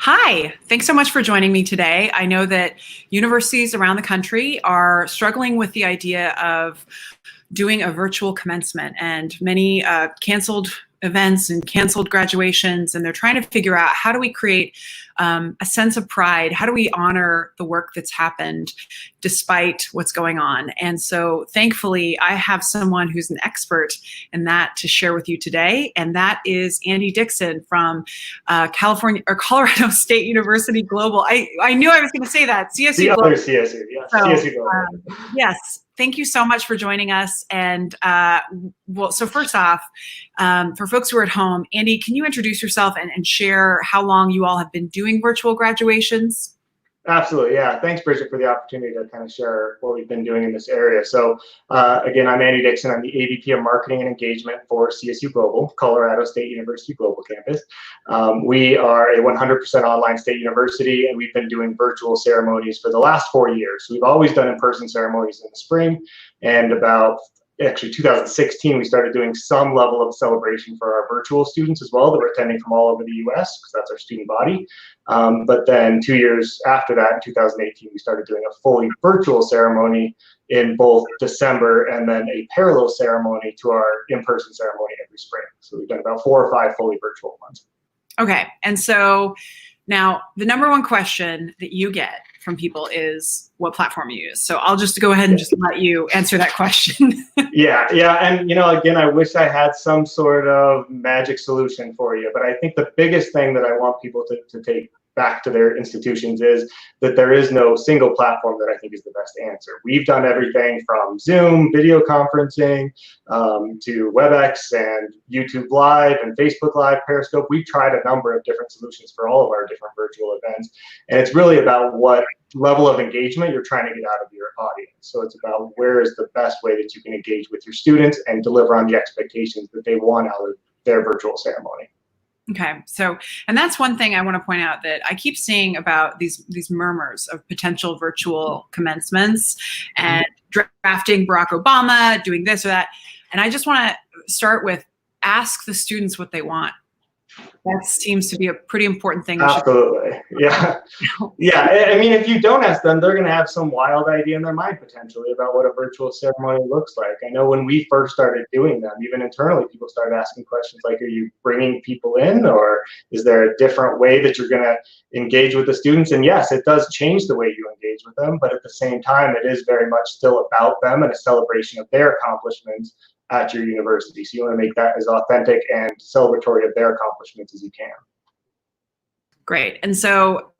Hi, thanks so much for joining me today. I know that universities around the country are struggling with the idea of doing a virtual commencement and many canceled events and canceled graduations, and they're trying to figure out how do we create a sense of pride? How do we honor the work that's happened despite what's going on? And so thankfully, I have someone who's an expert in that to share with you today, and that is Andy Dixon from California or Colorado State University Global. I knew I was going to say that, CSU The Global. other CSU, yeah, So, CSU Global. yes, thank you so much for joining us. And so first off, for folks who are at home, Andy, can you introduce yourself and share how long you all have been doing virtual graduations? Absolutely, yeah. Thanks, Bridget, for the opportunity to kind of share what we've been doing in this area. So, again, I'm Andy Dixon. I'm the AVP of Marketing and Engagement for CSU Global, Colorado State University Global Campus. We are a 100% online state university, and we've been doing virtual ceremonies for the last 4 years. We've always done in-person ceremonies in the spring, and actually 2016, we started doing some level of celebration for our virtual students as well that were attending from all over the US, because that's our student body. But then 2 years after that, in 2018, we started doing a fully virtual ceremony in both December and then a parallel ceremony to our in-person ceremony every spring. So we've done about 4 or 5 fully virtual ones. Okay, and so now the number one question that you get from people is what platform you use. So I'll just go ahead and just let you answer that question. Yeah, and again, I wish I had some sort of magic solution for you, but I think the biggest thing that I want people to take back to their institutions is that there is no single platform that I think is the best answer. We've done everything from Zoom, video conferencing, to WebEx and YouTube Live and Facebook Live, Periscope. We've tried a number of different solutions for all of our different virtual events, and it's really about what level of engagement you're trying to get out of your audience. So it's about where is the best way that you can engage with your students and deliver on the expectations that they want out of their virtual ceremony. Okay, so, and that's one thing I want to point out that I keep seeing about these murmurs of potential virtual commencements and drafting Barack Obama, doing this or that. And I just want to start with ask the students what they want. That seems to be a pretty important thing. Absolutely, yeah. I mean, if you don't ask them, they're going to have some wild idea in their mind potentially about what a virtual ceremony looks like. I know when we first started doing them, even internally, people started asking questions like, are you bringing people in, or is there a different way that you're going to engage with the students? And yes, it does change the way you engage with them, but at the same time, it is very much still about them and a celebration of their accomplishments at your university. So you want to make that as authentic and celebratory of their accomplishments as you can. Great. And so,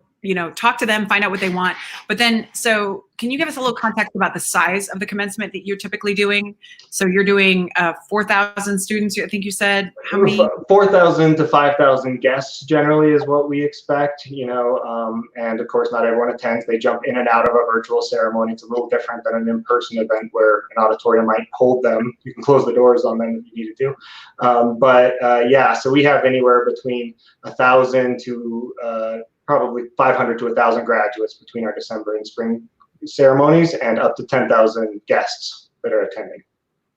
talk to them, find out what they want. But then, so can you give us a little context about the size of the commencement that you're typically doing? So you're doing 4,000 students, I think you said. How many? 4,000 to 5,000 guests generally is what we expect, and of course not everyone attends. They jump in and out of a virtual ceremony. It's a little different than an in-person event where an auditorium might hold them. You can close the doors on them if you need to. Yeah, so we have anywhere between 1,000 to probably 500 to 1,000 graduates between our December and spring ceremonies, and up to 10,000 guests that are attending.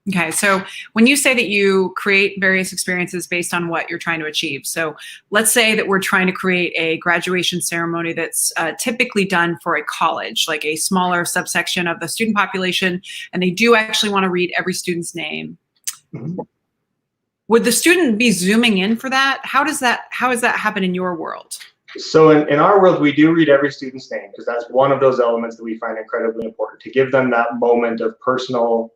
Okay, so when you say that you create various experiences based on what you're trying to achieve, so let's say that we're trying to create a graduation ceremony that's typically done for a college, like a smaller subsection of the student population, and they do actually want to read every student's name. Mm-hmm. Would the student be zooming in for that? How does that happen in your world? So in our world, we do read every student's name because that's one of those elements that we find incredibly important to give them that moment of personal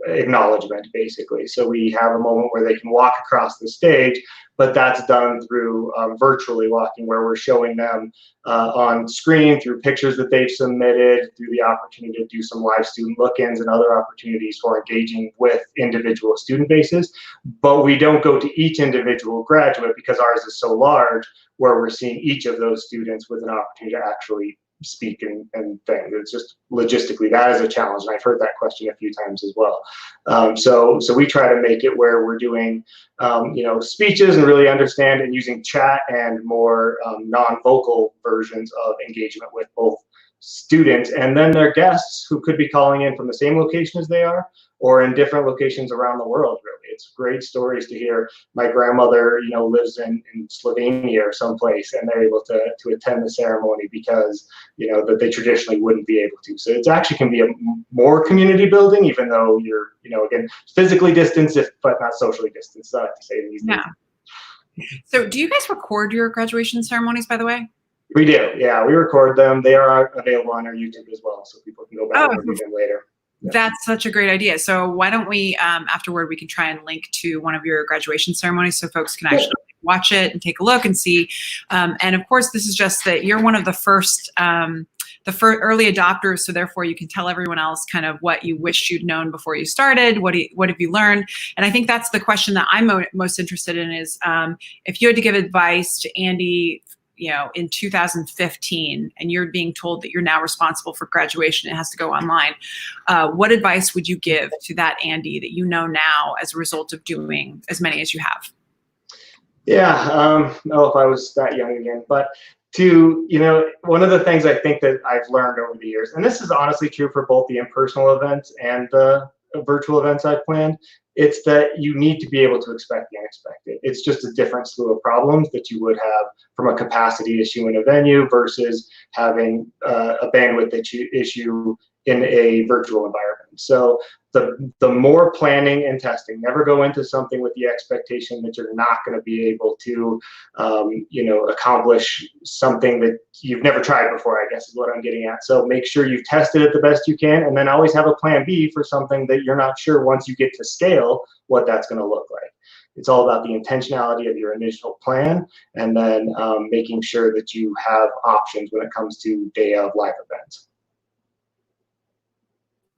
acknowledgement, basically. So we have a moment where they can walk across the stage, but that's done through virtually walking, where we're showing them on screen through pictures that they've submitted, through the opportunity to do some live student look-ins and other opportunities for engaging with individual student bases. But we don't go to each individual graduate because ours is so large, where we're seeing each of those students with an opportunity to actually speak and things. It's just logistically, that is a challenge. And I've heard that question a few times as well. So we try to make it where we're doing, speeches and really understand and using chat and more non-vocal versions of engagement with both students and then their guests who could be calling in from the same location as they are, or in different locations around the world, really. It's great stories to hear. My grandmother, lives in Slovenia or someplace, and they're able to attend the ceremony because, that they traditionally wouldn't be able to. So it actually can be a more community building, even though you're, again, physically distanced, but not socially distanced, I like to say these days. So do you guys record your graduation ceremonies, by the way? We do, yeah. We record them. They are available on our YouTube as well, so people can go back and review them later. Yeah. That's such a great idea. So why don't we, afterward, we can try and link to one of your graduation ceremonies so folks can actually watch it and take a look and see. And of course, this is just that you're one of the first early adopters, so therefore you can tell everyone else kind of what you wished you'd known before you started. What have you learned? And I think that's the question that I'm most interested in is if you had to give advice to Andy, in 2015, and you're being told that you're now responsible for graduation, it has to go online. What advice would you give to that Andy that you know now as a result of doing as many as you have? Yeah, I don't know if I was that young again, but one of the things I think that I've learned over the years, and this is honestly true for both the in-person events and the virtual events I've planned, it's that you need to be able to expect the unexpected. It's just a different slew of problems that you would have from a capacity issue in a venue versus having a bandwidth issue in a virtual environment. So the more planning and testing, never go into something with the expectation that you're not going to be able to, accomplish something that you've never tried before, I guess is what I'm getting at. So make sure you've tested it the best you can, and then always have a plan B for something that you're not sure once you get to scale what that's going to look like. It's all about the intentionality of your initial plan, and then making sure that you have options when it comes to day of live events.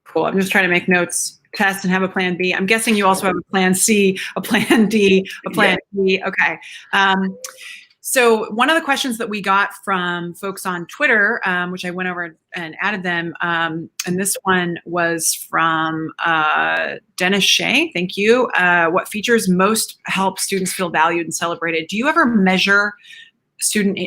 Cool. I'm just trying to make notes, test, and have a plan B. I'm guessing you also have a plan C, a plan D, a plan B. Okay. So one of the questions that we got from folks on Twitter, which I went over and added them, and this one was from Dennis Shea. Thank you. What features most help students feel valued and celebrated? Do you ever measure student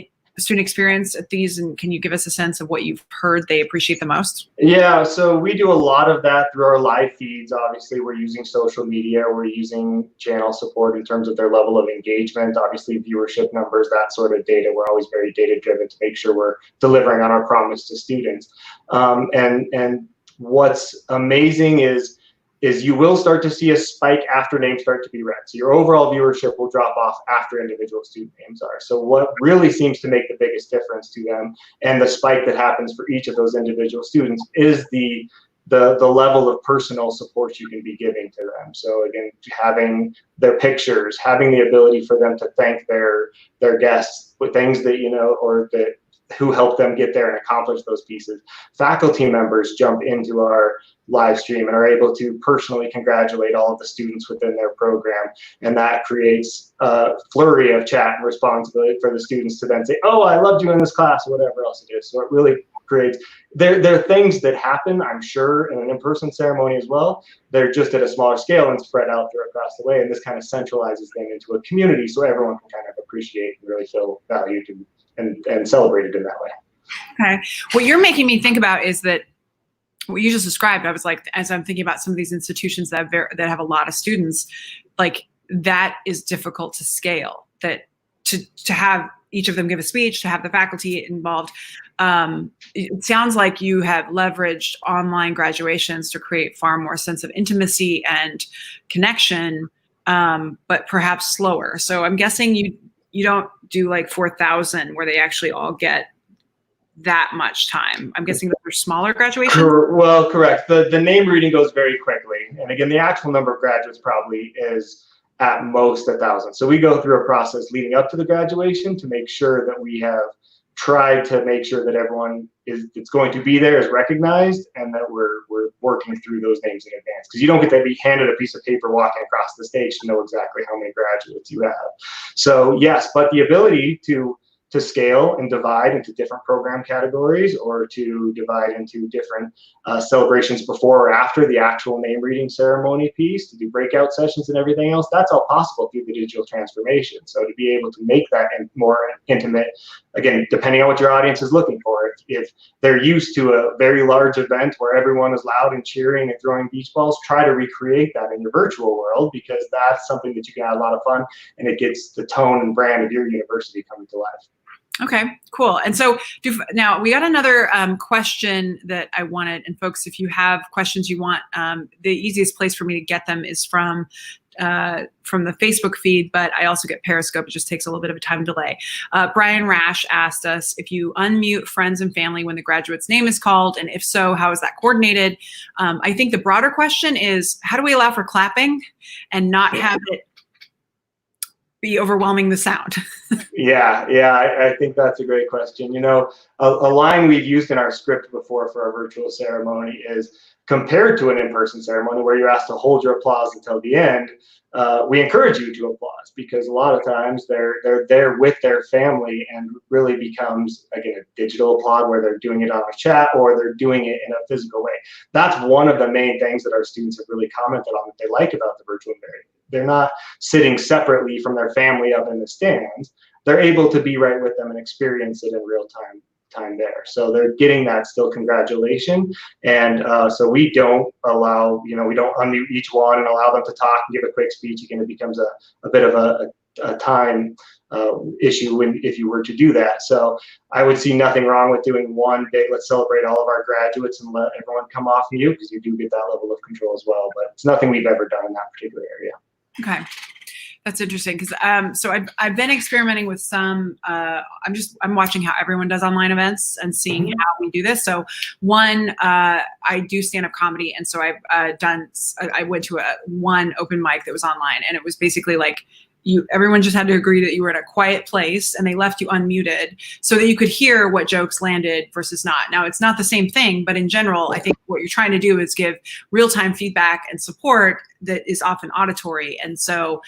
experience at these, and can you give us a sense of what you've heard they appreciate the most? Yeah, so we do a lot of that through our live feeds. Obviously, we're using social media, we're using channel support in terms of their level of engagement, obviously viewership numbers, that sort of data. We're always very data driven to make sure we're delivering on our promise to students. And what's amazing is you will start to see a spike after names start to be read. So your overall viewership will drop off after individual student names are. So what really seems to make the biggest difference to them, and the spike that happens for each of those individual students, is the level of personal support you can be giving to them. So again, having their pictures, having the ability for them to thank their guests with things that, or that who helped them get there and accomplish those pieces. Faculty members jump into our live stream and are able to personally congratulate all of the students within their program. And that creates a flurry of chat and responsibility for the students to then say, oh, I loved you in this class, or whatever else it is. So it really creates, there are things that happen, I'm sure, in an in-person ceremony as well. They're just at a smaller scale and spread out there across the way. And this kind of centralizes them into a community so everyone can kind of appreciate and really feel valued and celebrated in that way. Okay. What you're making me think about is that what you just described, I was like, as I'm thinking about some of these institutions that have a lot of students, like that is difficult to scale, that to have each of them give a speech, to have the faculty involved. It sounds like you have leveraged online graduations to create far more sense of intimacy and connection, but perhaps slower. So I'm guessing you don't do like 4,000 where they actually all get that much time. I'm guessing that they're smaller graduations? Well, correct. The name reading goes very quickly. And again, the actual number of graduates probably is at most 1,000. So we go through a process leading up to the graduation to make sure that we have tried to make sure that everyone that's going to be there is recognized, and that we're working through those names in advance, because you don't get to be handed a piece of paper walking across the stage to know exactly how many graduates you have. So yes, but the ability to to scale and divide into different program categories, or to divide into different celebrations before or after the actual name reading ceremony piece, to do breakout sessions and everything else, that's all possible through the digital transformation. So to be able to make that more intimate, again, depending on what your audience is looking for, if they're used to a very large event where everyone is loud and cheering and throwing beach balls, try to recreate that in your virtual world, because that's something that you can have a lot of fun, and it gets the tone and brand of your university coming to life. Okay, cool. And so now we got another question that I wanted, and folks, if you have questions you want, the easiest place for me to get them is from the Facebook feed, but I also get Periscope. It just takes a little bit of a time delay. Brian Rash asked us if you unmute friends and family when the graduate's name is called, and if so, how is that coordinated? I think the broader question is, how do we allow for clapping and not have it be overwhelming the sound? Yeah, I think that's a great question. You know, a line we've used in our script before for our virtual ceremony is, compared to an in-person ceremony where you're asked to hold your applause until the end, we encourage you to applause, because a lot of times they're there with their family, and really becomes, again, a digital applaud where they're doing it on a chat or they're doing it in a physical way. That's one of the main things that our students have really commented on that they like about the virtual environment. They're not sitting separately from their family up in the stands. They're able to be right with them and experience it in real time there. So they're getting that still congratulation. And so we don't allow, we don't unmute each one and allow them to talk and give a quick speech. Again, it becomes a bit of a time issue if you were to do that. So I would see nothing wrong with doing one big, let's celebrate all of our graduates and let everyone come off mute, because you do get that level of control as well. But it's nothing we've ever done in that particular area. Okay. That's interesting, because so I've been experimenting with some. I'm watching how everyone does online events and seeing how we do this. So one, I do stand-up comedy, and so I went to one open mic that was online, and it was basically like, everyone just had to agree that you were in a quiet place, and they left you unmuted so that you could hear what jokes landed versus not. Now, it's not the same thing, but in general, I think what you're trying to do is give real-time feedback and support that is often auditory. And so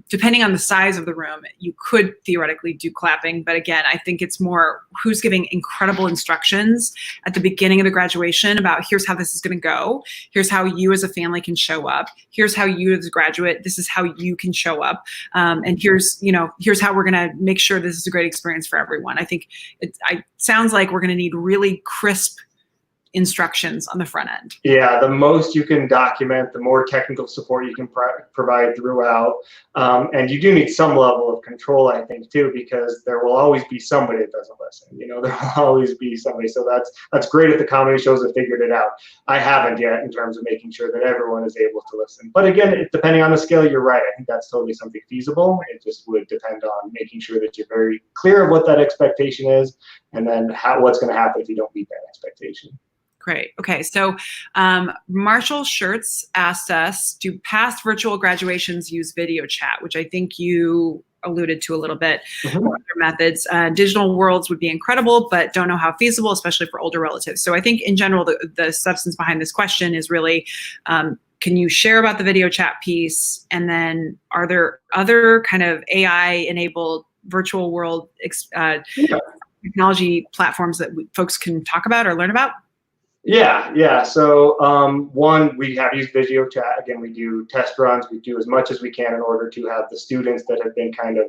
depending on the size of the room, you could theoretically do clapping. But again, I think it's more who's giving incredible instructions at the beginning of the graduation about, here's how this is going to go. Here's how you as a family can show up. Here's how you as a graduate, this is how you can show up. And here's how we're going to make sure this is a great experience for everyone. I think it sounds like we're going to need really crisp instructions on the front end. Yeah, the most you can document, the more technical support you can provide throughout. And you do need some level of control, I think, too, because there will always be somebody that doesn't listen. There will always be somebody. So that's great if the comedy shows have figured it out. I haven't yet, in terms of making sure that everyone is able to listen. But again, depending on the scale, you're right. I think that's totally something feasible. It just would depend on making sure that you're very clear of what that expectation is, and then what's going to happen if you don't meet that expectation. Great. Okay. So Marshall Schertz asked us, do past virtual graduations use video chat, which I think you alluded to a little bit. Other methods. Digital worlds would be incredible, but don't know how feasible, especially for older relatives. So I think in general, the substance behind this question is really, can you share about the video chat piece? And then are there other kind of AI-enabled virtual world technology platforms that folks can talk about or learn about? Yeah. So one, we have used video chat. Again, we do test runs. We do as much as we can in order to have the students that have been kind of,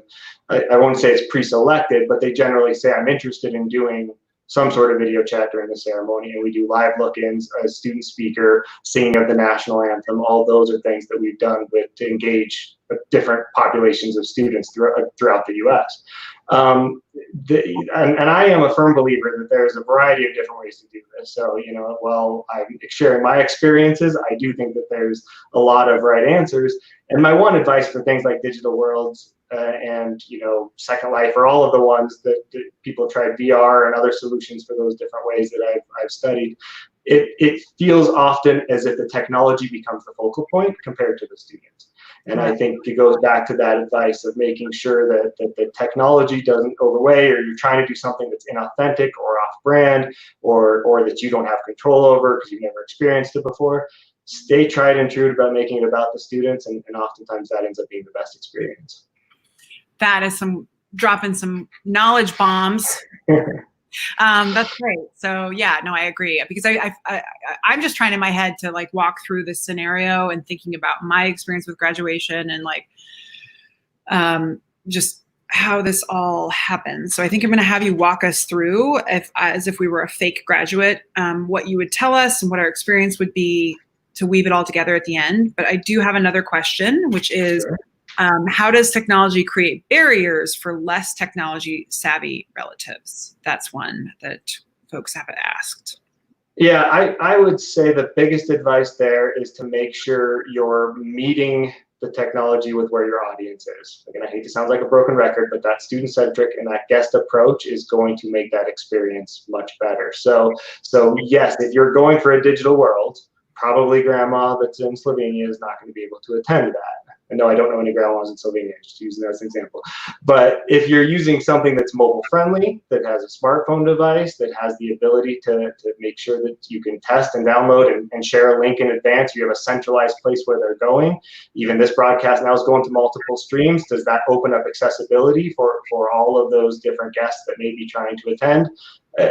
I won't say it's pre-selected, but they generally say, I'm interested in doing some sort of video chat during the ceremony. And we do live look-ins, a student speaker, singing of the national anthem. All those are things that we've done to engage different populations of students throughout the U.S. And I am a firm believer that there's a variety of different ways to do this. So, while I'm sharing my experiences, I do think that there's a lot of right answers. And my one advice for things like digital worlds and Second Life, or all of the ones that people have tried, VR and other solutions for those different ways that I've studied, it feels often as if the technology becomes the focal point compared to the students. And I think it goes back to that advice of making sure that the technology doesn't overweigh, or you're trying to do something that's inauthentic or off-brand, or that you don't have control over because you've never experienced it before. Stay tried and true about making it about the students, and oftentimes that ends up being the best experience. That is some dropping some knowledge bombs. That's great. So yeah, no, I agree, because I'm just trying in my head to like walk through this scenario and thinking about my experience with graduation and like just how this all happens. So I think I'm going to have you walk us through, as if we were a fake graduate, what you would tell us and what our experience would be to weave it all together at the end. But I do have another question, which is, Sure. How does technology create barriers for less technology savvy relatives? That's one that folks have asked. Yeah, I would say the biggest advice there is to make sure you're meeting the technology with where your audience is. Again, I hate to sound like a broken record, but that student-centric and that guest approach is going to make that experience much better. So yes, if you're going for a digital world, probably grandma that's in Slovenia is not going to be able to attend that. And no, I don't know any grandmas in Slovenia, just using that as an example. But if you're using something that's mobile friendly, that has a smartphone device, that has the ability to make sure that you can test and download and share a link in advance, you have a centralized place where they're going. Even this broadcast now is going to multiple streams. Does that open up accessibility for all of those different guests that may be trying to attend?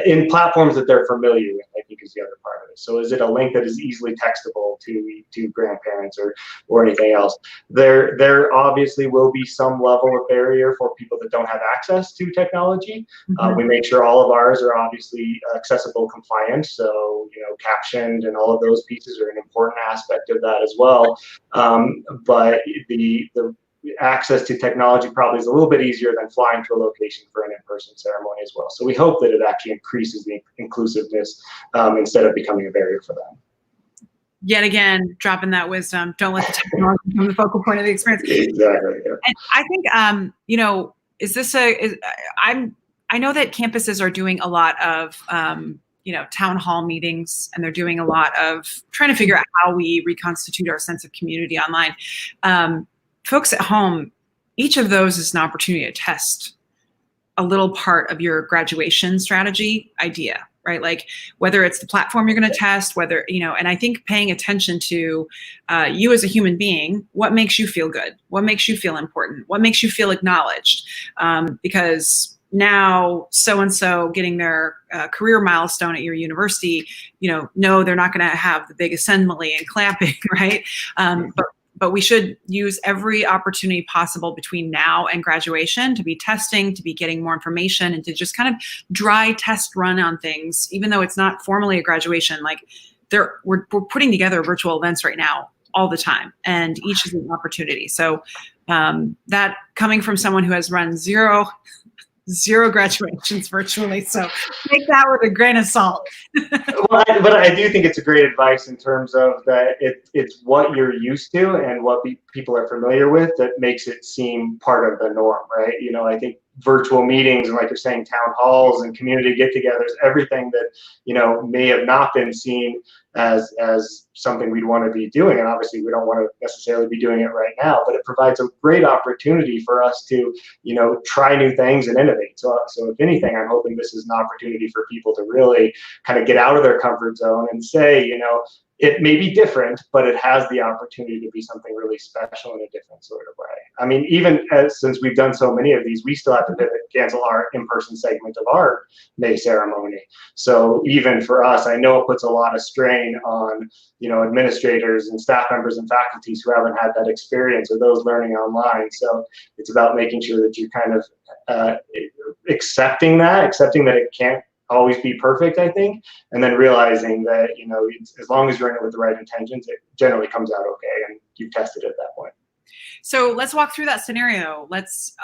In platforms that they're familiar with, I think is the other part of it. So is it a link that is easily textable to grandparents or anything else? There obviously will be some level of barrier for people that don't have access to technology. Mm-hmm. We make sure all of ours are obviously accessible compliant, so captioned and all of those pieces are an important aspect of that as well. But the access to technology probably is a little bit easier than flying to a location for an in-person ceremony as well. So we hope that it actually increases the inclusiveness instead of becoming a barrier for them. Yet again, dropping that wisdom. Don't let the technology become the focal point of the experience. Exactly. Yeah. And I think, I know that campuses are doing a lot of, town hall meetings, and they're doing a lot of trying to figure out how we reconstitute our sense of community online. Folks at home, each of those is an opportunity to test a little part of your graduation strategy idea, right? Like whether it's the platform you're going to test, whether, and I think paying attention to you as a human being, what makes you feel good? What makes you feel important? What makes you feel acknowledged? Because now so-and-so getting their career milestone at your university, no, they're not going to have the big assembly and clapping, right? But we should use every opportunity possible between now and graduation to be testing, to be getting more information, and to just kind of dry test run on things, even though it's not formally a graduation. Like we're putting together virtual events right now all the time, and each is an opportunity. So that coming from someone who has run zero graduations virtually, so take that with a grain of salt. Well, but I do think it's a great advice in terms of that it's what you're used to and what people are familiar with that makes it seem part of the norm, right? I think virtual meetings and, like you're saying, town halls and community get-togethers, everything that may have not been seen as something we'd want to be doing, and obviously we don't want to necessarily be doing it right now, but it provides a great opportunity for us to try new things and innovate. So if anything, I'm hoping this is an opportunity for people to really kind of get out of their comfort zone and say, it may be different, but it has the opportunity to be something really special in a different sort of way. I mean, even since we've done so many of these, we still have to cancel our in-person segment of our May ceremony. So even for us, I know it puts a lot of strain on, administrators and staff members and faculties who haven't had that experience, or those learning online. So it's about making sure that you're kind of accepting that it can't always be perfect, I think, and then realizing that as long as you're in it with the right intentions, it generally comes out okay, and you've tested it at that point. So let's walk through that scenario. Let's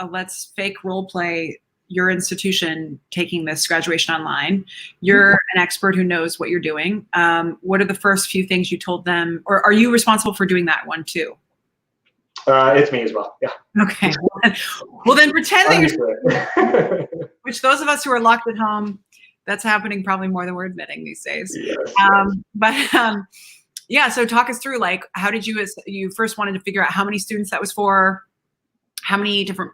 fake role play your institution taking this graduation online. You're an expert who knows what you're doing. What are the first few things you told them, or are you responsible for doing that one too? It's me as well. Yeah. Okay. Well, then pretend that you're. Which those of us who are locked at home, that's happening probably more than we're admitting these days. Yes. Yeah, so talk us through, like, how did you first wanted to figure out how many students that was for, how many different,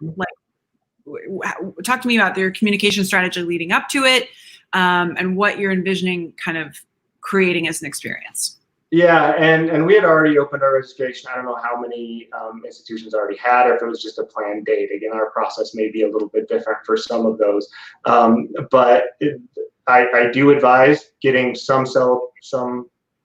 talk to me about your communication strategy leading up to it, and what you're envisioning kind of creating as an experience. Yeah, and we had already opened our registration. I don't know how many institutions already had, or if it was just a planned date. Again, our process may be a little bit different for some of those, I do advise getting some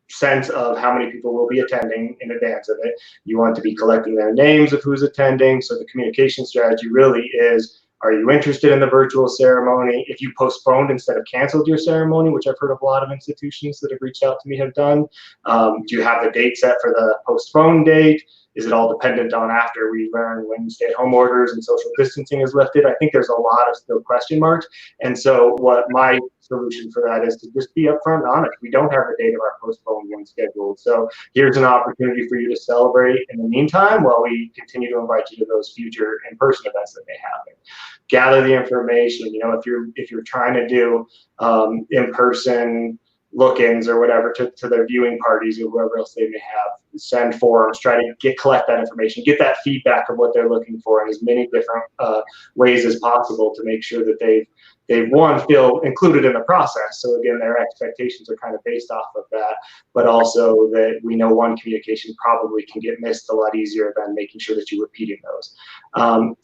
sense of how many people will be attending in advance of it. You want to be collecting their names of who's attending. So the communication strategy really is, are you interested in the virtual ceremony? If you postponed instead of canceled your ceremony, which I've heard of a lot of institutions that have reached out to me have done, do you have the date set for the postponed date? Is it all dependent on after we learn when stay-at-home orders and social distancing is lifted? I think there's a lot of still question marks. And so what my solution for that is to just be upfront and honest. We don't have the date of our postponed one scheduled. So here's an opportunity for you to celebrate in the meantime while we continue to invite you to those future in-person events that may happen. Gather the information. You know, if you're trying to do in-person look-ins or whatever to their viewing parties or whoever else they may have, send forums, try to collect that information, get that feedback of what they're looking for in as many different ways as possible to make sure that they feel included in the process. So again, their expectations are kind of based off of that, but also that we know communication probably can get missed a lot easier than making sure that you're repeating those.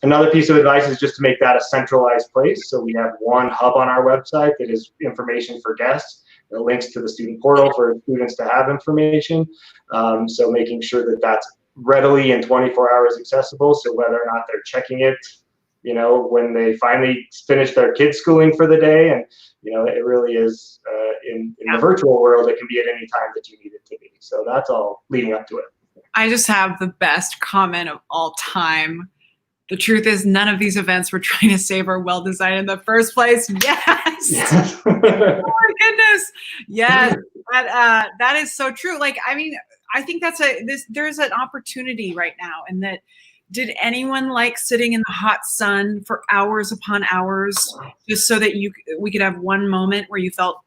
Another piece of advice is just to make that a centralized place. So we have one hub on our website that is information for guests. It links to the student portal for students to have information. So making sure that that's readily in 24 hours accessible. So whether or not they're checking it, you know, when they finally finish their kids' schooling for the day, and you know, it really is in the virtual world, it can be at any time that you need it to be. So that's all leading up to it. I just have the best comment of all time. The truth is, none of these events we're trying to save are well designed in the first place. Yes. Oh my goodness. Yes. That is so true. Like, I mean, I think there's an opportunity right now, and that, did anyone like sitting in the hot sun for hours upon hours just so that we could have one moment where you felt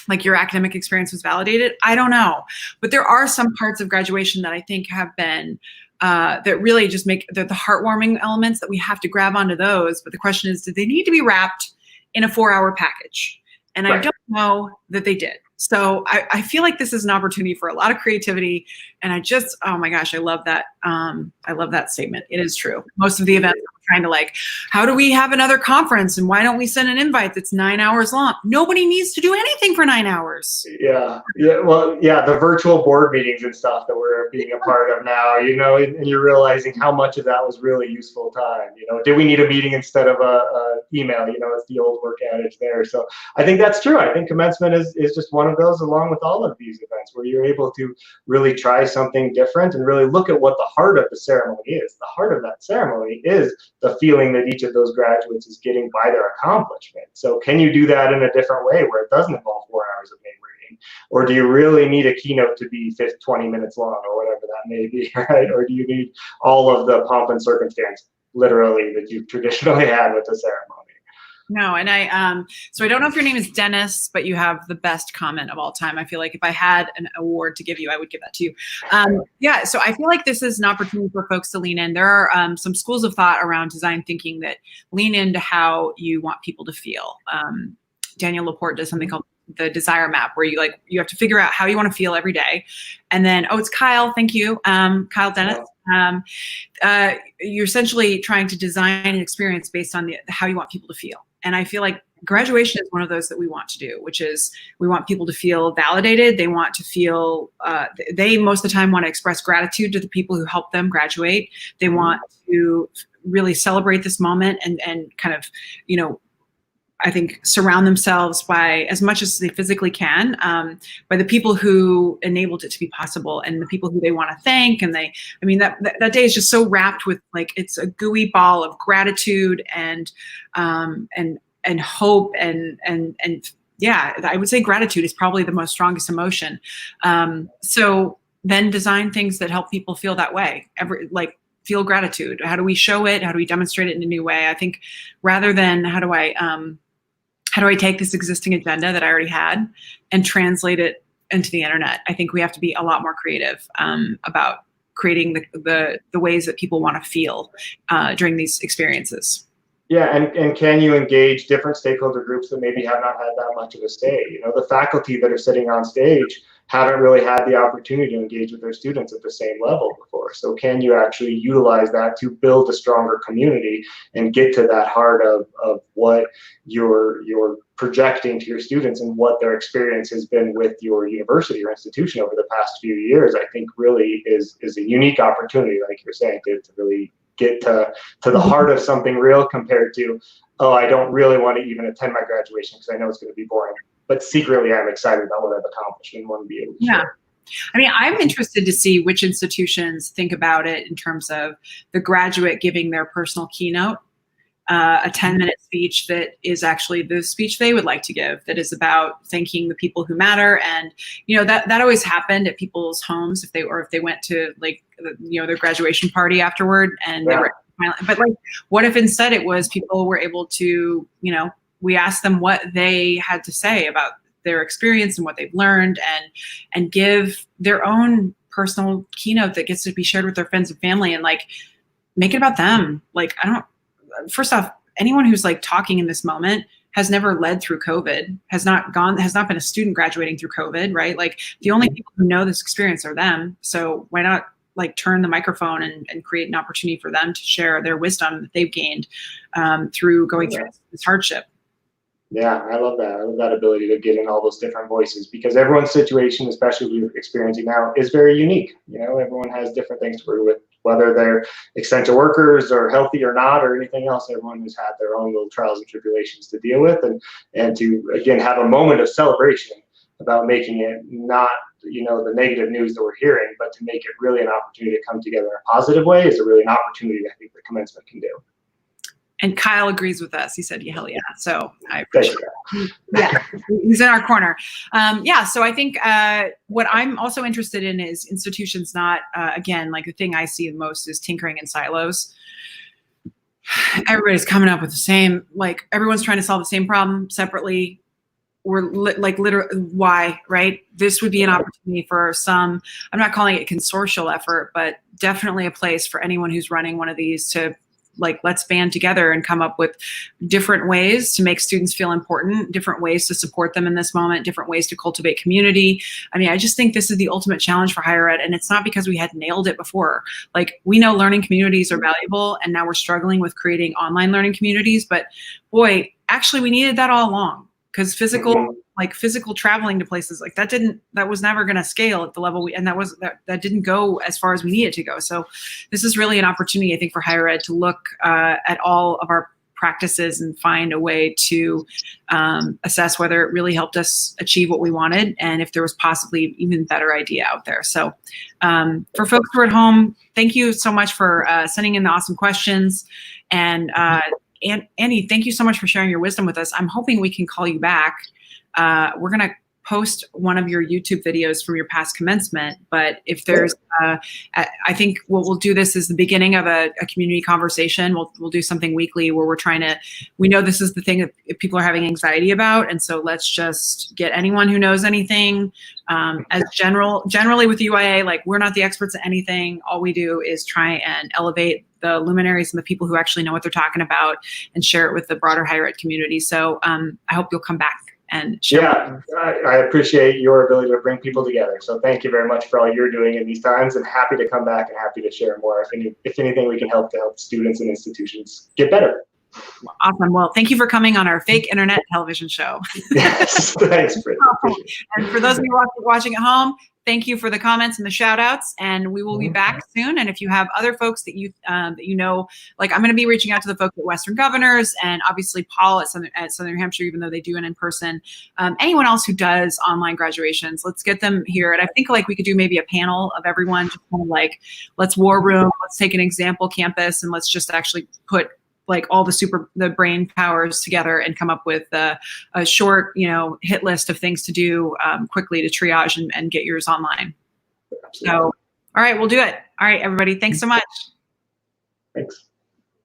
like your academic experience was validated? I don't know. But there are some parts of graduation that I think have been that really just make the heartwarming elements that we have to grab onto those. But the question is, did they need to be wrapped in a 4-hour package? And right. I don't know that they did. So I feel like this is an opportunity for a lot of creativity. And oh my gosh, I love that. I love that statement. It is true. Most of the events are trying to like, how do we have another conference? And why don't we send an invite that's 9 hours long? Nobody needs to do anything for 9 hours. Yeah. Well, yeah, the virtual board meetings and stuff that we're being a part of now, you know, and you're realizing how much of that was really useful time. You know, did we need a meeting instead of a email? You know, it's the old work adage there. So I think that's true. I think commencement is just one of those, along with all of these events, where you're able to really try something different and really look at what the heart of the ceremony is. The heart of that ceremony is the feeling that each of those graduates is getting by their accomplishment. So can you do that in a different way where it doesn't involve 4 hours of name reading? Or do you really need a keynote to be 20 minutes long, or whatever that may be, right? Or do you need all of the pomp and circumstance, literally, that you've traditionally had with the ceremony? No, and so I don't know if your name is Dennis, but you have the best comment of all time. I feel like if I had an award to give you, I would give that to you. Yeah, so I feel like this is an opportunity for folks to lean in. There are some schools of thought around design thinking that lean into how you want people to feel. Daniel Laporte does something called the desire map, where you have to figure out how you want to feel every day. And then, it's Kyle, thank you, Kyle Dennis. You're essentially trying to design an experience based on how you want people to feel. And I feel like graduation is one of those that we want to do, which is we want people to feel validated. They want to feel, they most of the time want to express gratitude to the people who helped them graduate. They want to really celebrate this moment and kind of, you know, I think surround themselves by, as much as they physically can, by the people who enabled it to be possible and the people who they want to thank. And that day is just so wrapped with, like, it's a gooey ball of gratitude and hope and yeah, I would say gratitude is probably the most strongest emotion. So then design things that help people feel that way. Feel gratitude. How do we show it? How do we demonstrate it in a new way? I think rather than how do I take this existing agenda that I already had and translate it into the internet? I think we have to be a lot more creative about creating the ways that people want to feel during these experiences. Yeah, and can you engage different stakeholder groups that maybe have not had that much of a say? You know, the faculty that are sitting on stage haven't really had the opportunity to engage with their students at the same level before. So can you actually utilize that to build a stronger community and get to that heart of what you're projecting to your students and what their experience has been with your university or institution over the past few years? I think really is a unique opportunity, like you're saying, to really get to the heart of something real, compared to, oh, I don't really want to even attend my graduation because I know it's going to be boring, but secretly I'm excited about what I've accomplished and want to be able to share. I mean, I'm interested to see which institutions think about it in terms of the graduate giving their personal keynote, a 10-minute speech that is actually the speech they would like to give, that is about thanking the people who matter. And, you know, that always happened at people's homes if they went to, like, you know, their graduation party afterward, and they were, but like, what if instead it was people were able to, you know, we asked them what they had to say about their experience and what they've learned, and give their own personal keynote that gets to be shared with their friends and family, and like make it about them. Like, first off, anyone who's like talking in this moment has never led through COVID, has not been a student graduating through COVID, right? Like, the only people who know this experience are them. So why not like turn the microphone and create an opportunity for them to share their wisdom that they've gained through going through this hardship. Yeah, I love that. I love that ability to get in all those different voices, because everyone's situation, especially we're experiencing now, is very unique. You know, everyone has different things to work with, whether they're essential workers or healthy or not or anything else. Everyone has had their own little trials and tribulations to deal with, and to, again, have a moment of celebration about making it not, you know, the negative news that we're hearing, but to make it really an opportunity to come together in a positive way is really an opportunity I think that commencement can do. And Kyle agrees with us. He said, yeah, hell yeah. So I appreciate it. Yeah, he's in our corner. Yeah, so I think what I'm also interested in is institutions not, again, like the thing I see the most is tinkering in silos. Everybody's coming up with the same, like everyone's trying to solve the same problem separately. We're like literally, why, right? This would be an opportunity for some, I'm not calling it a consortial effort, but definitely a place for anyone who's running one of these to, like, let's band together and come up with different ways to make students feel important, different ways to support them in this moment, different ways to cultivate community. I mean, I just think this is the ultimate challenge for higher ed, and it's not because we had nailed it before. Like, we know learning communities are valuable, and now we're struggling with creating online learning communities, but boy, actually we needed that all along, because physical traveling to places like that was never going to scale at the level and that didn't go as far as we needed to go. So this is really an opportunity, I think, for higher ed to look at all of our practices and find a way to assess whether it really helped us achieve what we wanted, and if there was possibly even better idea out there. So for folks who are at home, thank you so much for sending in the awesome questions. And Andy, thank you so much for sharing your wisdom with us. I'm hoping we can call you back. We're going to post one of your YouTube videos from your past commencement, but if there's, I think what we'll do, this is the beginning of a community conversation. We'll do something weekly where we know this is the thing that people are having anxiety about. And so let's just get anyone who knows anything, generally with UIA, like, we're not the experts at anything. All we do is try and elevate the luminaries and the people who actually know what they're talking about and share it with the broader higher ed community. So I hope you'll come back and share. Yeah, I appreciate your ability to bring people together. So thank you very much for all you're doing in these times, and happy to come back and happy to share more if anything we can help to help students and institutions get better. Awesome. Well, thank you for coming on our fake internet television show. Yes, thanks, Britt. And for those of you watching at home, thank you for the comments and the shout outs, and we will be back soon. And if you have other folks that you know, like, I'm going to be reaching out to the folks at Western Governors, and obviously Paul at Southern New Hampshire, even though they do it in person. Anyone else who does online graduations, let's get them here. And I think, like, we could do maybe a panel of everyone, just kind of like, let's war room, let's take an example campus, and let's just actually put, like, all the brain powers together and come up with a short, you know, hit list of things to do quickly to triage and get yours online. Absolutely. So, all right, we'll do it. All right, everybody, thanks so much. Thanks.